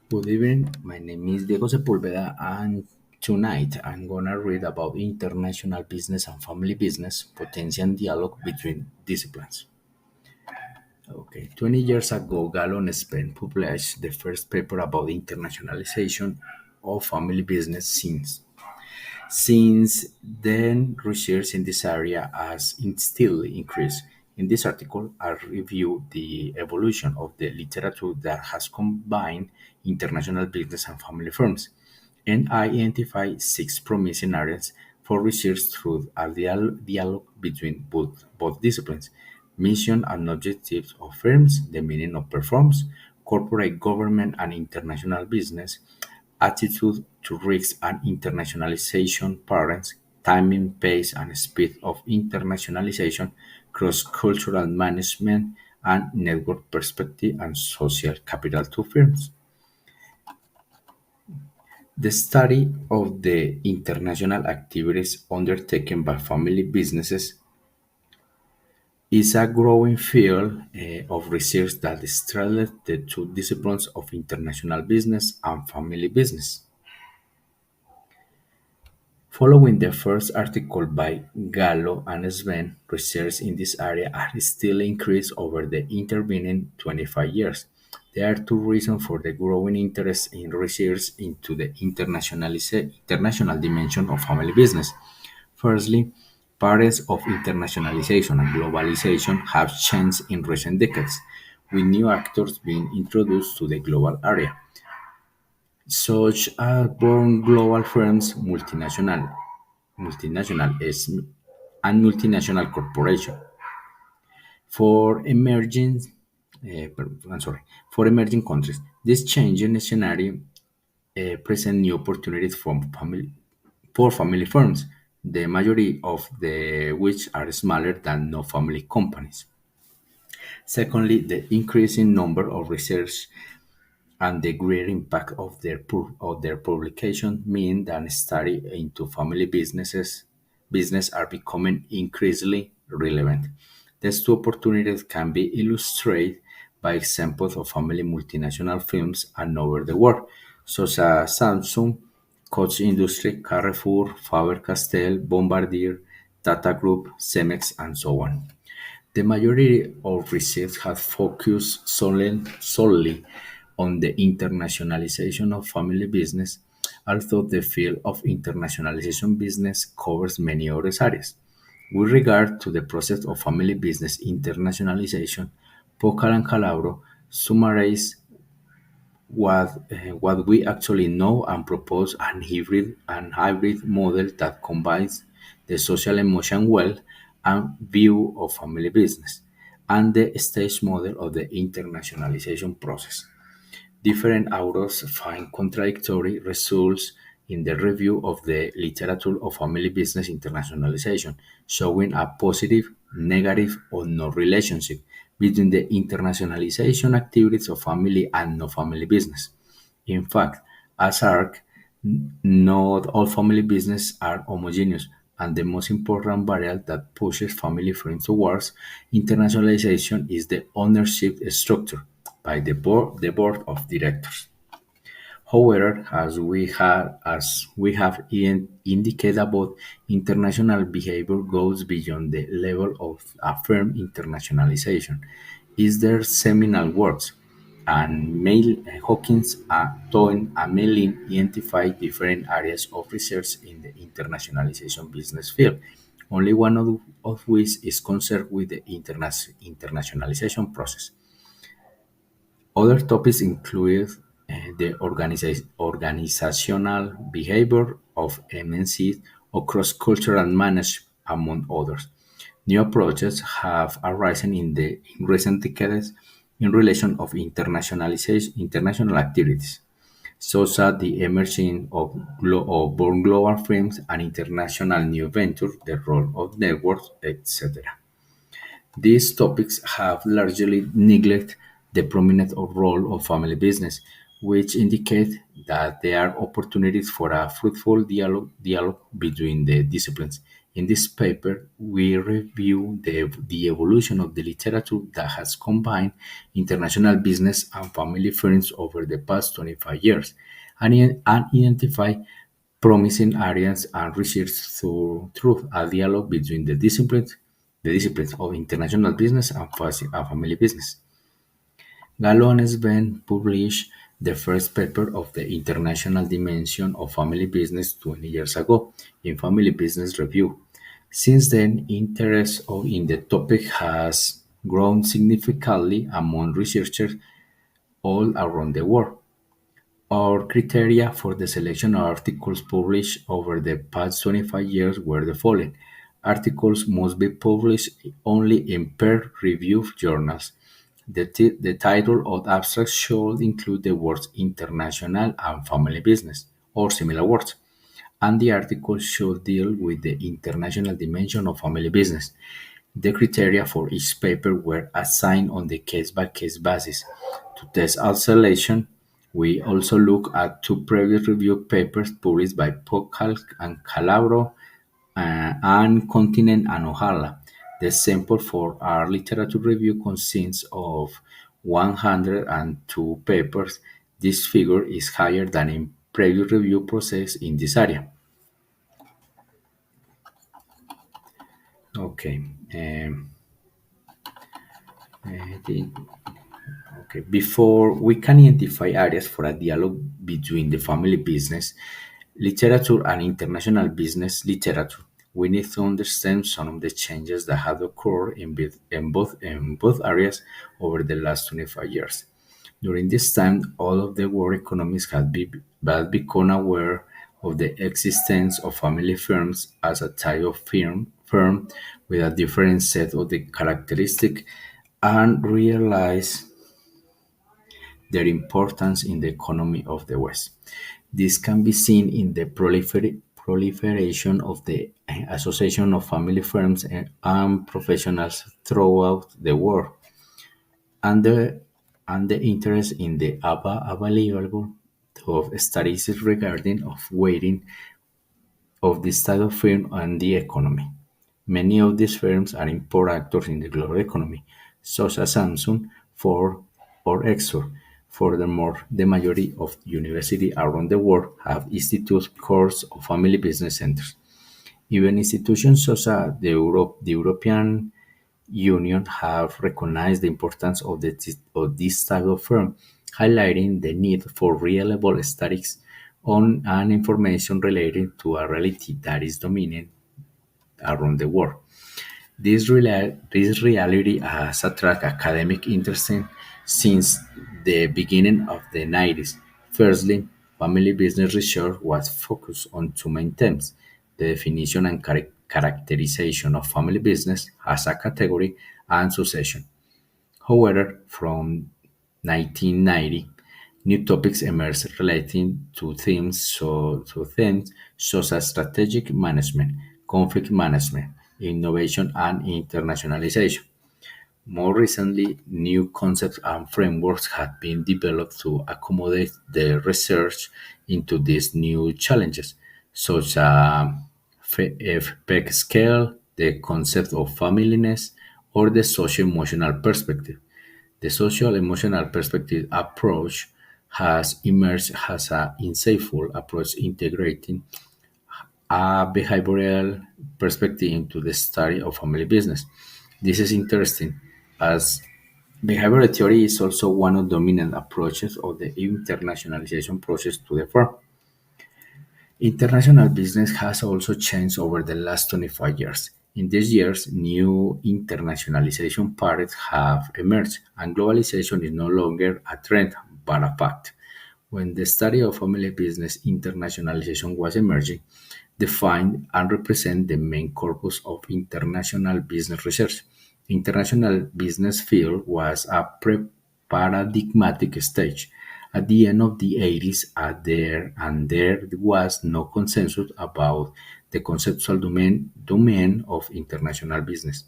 Good evening. My name is Diego Sepulveda, and tonight I'm gonna read about international business and family business potential dialogue between disciplines. Okay, 20 years ago, Gallo and Spain published the first paper about internationalization of family business since then, research in this area has still increased. In this article, I review the evolution of the literature that has combined international business and family firms, and I identify six promising areas for research through a dialogue between both disciplines: mission and objectives of firms, the meaning of performance, corporate government and international business, attitude to risk and internationalization patterns, timing, pace, and speed of internationalization, cross-cultural management, and network perspective and social capital to firms. The study of the international activities undertaken by family businesses is a growing field of research that straddles the two disciplines of international business and family business. Following the first article by Gallo and Sven, research in this area has still increased over the intervening 25 years. There are two reasons for the growing interest in research into the international dimension of family business. Firstly, patterns of internationalization and globalization have changed in recent decades, with new actors being introduced to the global area, such as born global firms, multinational is and multinational corporation for I'm sorry, for emerging countries. This changing scenario present new opportunities for family firms, the majority of the which are smaller than no family companies. Secondly, the increasing number of research and the great impact of their publication mean that study into family business are becoming increasingly relevant. These two opportunities can be illustrated by examples of family multinational firms all over the world, such as Samsung, Coach Industry, Carrefour, Faber-Castell, Bombardier, Tata Group, Cemex, and so on. The majority of research has focused solely on the internationalization of family business, although the field of internationalization business covers many other areas. With regard to the process of family business internationalization, Pocal and Calabro summarize what we actually know and propose an hybrid model that combines the social emotion wealth and view of family business and the stage model of the internationalization process. Different authors find contradictory results in the review of the literature of family business internationalization, showing a positive, negative, or no relationship between the internationalization activities of family and no family business. In fact, as ARC, not all family business are homogeneous, and the most important variable that pushes family firms towards internationalization is the ownership structure by the board of directors. However, as we have indicated above, international behavior goes beyond the level of a firm internationalization. Is there seminal works and Hawkins, Toyn, and Mellin identify different areas of research in the internationalization business field, only one of which is concerned with the internationalization process. Other topics include the organizational behavior of MNCs or cross-cultural management, among others. New approaches have arisen in recent decades in relation of international activities, such as the emerging of born global firms and international new ventures, the role of networks, etc. These topics have largely neglected the prominent role of family business, which indicate that there are opportunities for a fruitful dialogue between the disciplines. In this paper, we review the evolution of the literature that has combined international business and family firms over the past 25 years and identify promising areas and research through a dialogue between the disciplines of international business and family business. Gallo and Sven published the first paper of the international dimension of family business 20 years ago in Family Business Review. Since then, in the topic has grown significantly among researchers all around the world. Our criteria for the selection of articles published over the past 25 years were the following. Articles must be published only in peer-reviewed journals. The title of abstract should include the words international and family business, or similar words, and the article should deal with the international dimension of family business. The criteria for each paper were assigned on the case-by-case basis. To test our selection, we also look at two previous review papers published by Pocal and Calabro and Continent and Ojala. The sample for our literature review consists of 102 papers. This figure is higher than in previous review process in this area. Okay. The Okay, before we can identify areas for a dialogue between the family business literature and international business literature, we need to understand some of the changes that have occurred in both areas over the last 25 years. During this time, all of the world economies had become aware of the existence of family firms as a type of firm with a different set of the characteristics and realized their importance in the economy of the West. This can be seen in the proliferation of the association of family firms and professionals throughout the world, and the interest in the available of studies regarding of weighting of this type of firm and the economy. Many of these firms are important actors in the global economy, such as Samsung, Ford, or Exor. Furthermore, the majority of universities around the world have institute cores of family business centers. Even institutions such as the European Union have recognized the importance of this type of firm, highlighting the need for reliable studies on and information related to a reality that is dominant around the world. This reality has attracted academic interest since the beginning of the 90s. Firstly, family business research was focused on two main themes: the definition and characterization of family business as a category and succession. However, from 1990, new topics emerged relating to themes such as strategic management, conflict management, innovation, and internationalization. More recently, new concepts and frameworks have been developed to accommodate the research into these new challenges, such as PEC scale, the concept of familyness, or the social emotional perspective. The social emotional perspective approach has emerged as an insightful approach integrating a behavioral perspective into the study of family business. This is interesting as behavioral theory is also one of the dominant approaches of the internationalization process to the firm. International business has also changed over the last 25 years. In these years, new internationalization patterns have emerged, and globalization is no longer a trend but a fact. When the study of family business internationalization was emerging, defined and represent the main corpus of international business research. International business field was a paradigmatic stage. At the end of the 80s, there was no consensus about the conceptual domain of international business.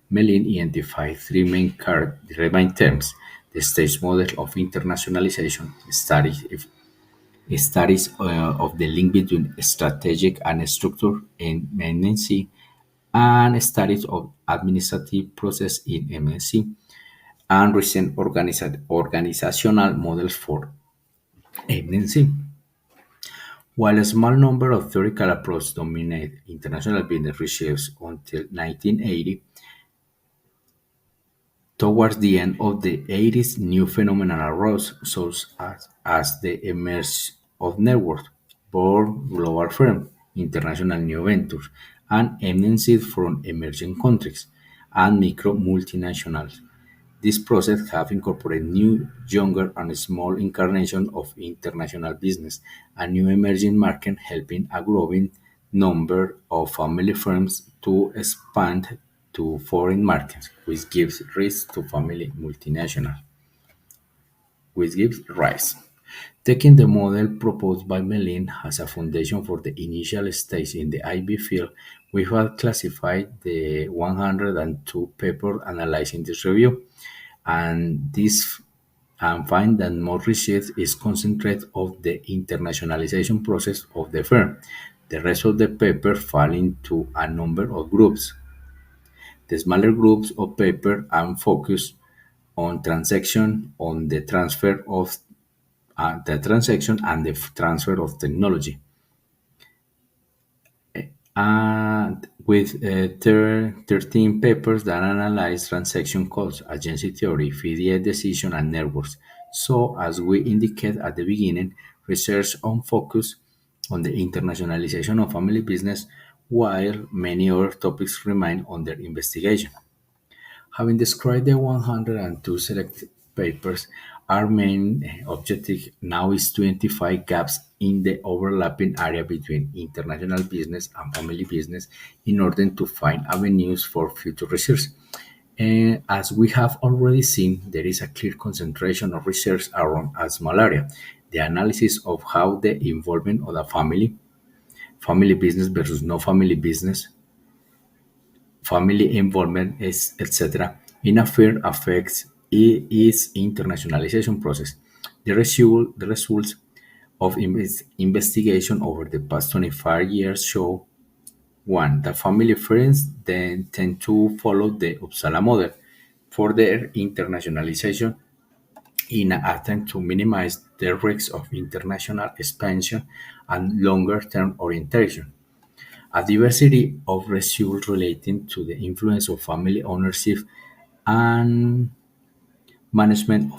Mellin identified three main terms: the stage model of internationalization, studies of the link between strategic and structure and maintenance, and studies of administrative process in MNC and recent organizational models for MNC. While a small number of theoretical approaches dominate international business research until 1980, towards the end of the 80s, new phenomena arose, such as the emergence of networks, born global firms, international new ventures, and MNCs from emerging countries, and micro multinationals. This process have incorporated new, younger, and small incarnations of international business, a new emerging market helping a growing number of family firms to expand to foreign markets, which gives rise to family multinational, which gives rise. Taking the model proposed by Melin as a foundation for the initial stage in the IB field, we have classified the 102 papers analyzing this review, and this and find that more research is concentrated on the internationalization process of the firm. The rest of the paper fall into a number of groups. The smaller groups of paper are focused on transaction, on the transaction and the transfer of technology. And with 13 papers that analyze transaction costs, agency theory, FDI decision, and networks. So, as we indicated at the beginning, research on focus on the internationalization of family business, while many other topics remain under investigation. Having described the 102 selected papers, our main objective now is to identify gaps in the overlapping area between international business and family business in order to find avenues for future research. And as we have already seen, there is a clear concentration of research around a small area. The analysis of how the involvement of the family business versus no family business, family involvement, is, etc., in a fair affects its internationalization process. The results of investigation over the past 25 years show one, that family friends then tend to follow the Uppsala model for their internationalization in an attempt to minimize the risks of international expansion and longer term orientation. A diversity of results relating to the influence of family ownership and management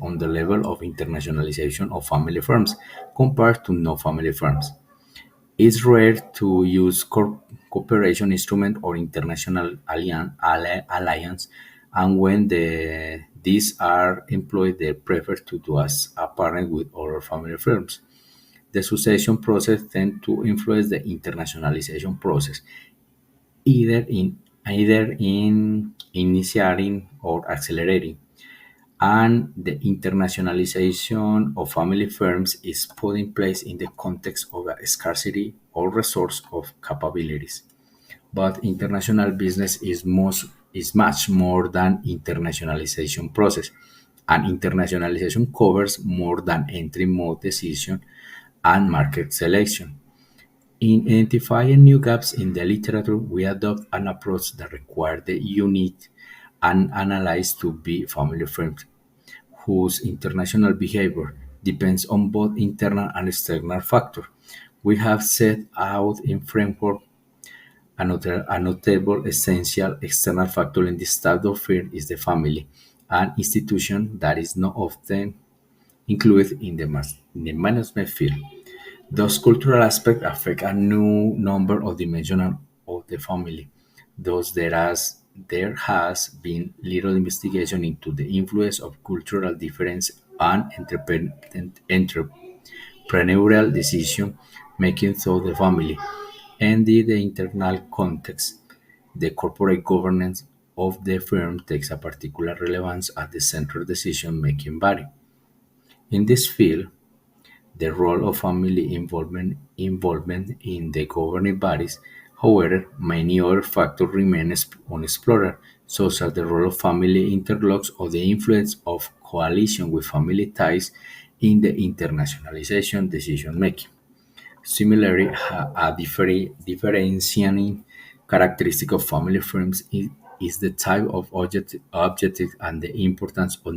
on the level of internationalization of family firms compared to no-family firms. It's rare to use cooperation instrument or international alliance, and when these are employed, they prefer to do as a partner with other family firms. The succession process tends to influence the internationalization process, either in initiating or accelerating, and the internationalization of family firms is put in place in the context of a scarcity or resource of capabilities. But international business is much more than internationalization process. And internationalization covers more than entry mode decision and market selection. In identifying new gaps in the literature, we adopt an approach that requires the unit and analyze to be family firms whose international behavior depends on both internal and external factors. We have set out in framework a notable essential external factor in this type of firm is the family, an institution that is not often included in the management field. Those cultural aspects affect a new number of dimensions of the family. Thus, there has been little investigation into the influence of cultural difference on entrepreneurial decision making through the family, and the internal context. The corporate governance of the firm takes a particular relevance at the central decision making body. In this field, the role of family involvement in the governing bodies. However, many other factors remain unexplored, such as the role of family interlocks or the influence of coalition with family ties in the internationalization decision making. Similarly, a differentiating Characteristic of family firms is the type of objective and the importance of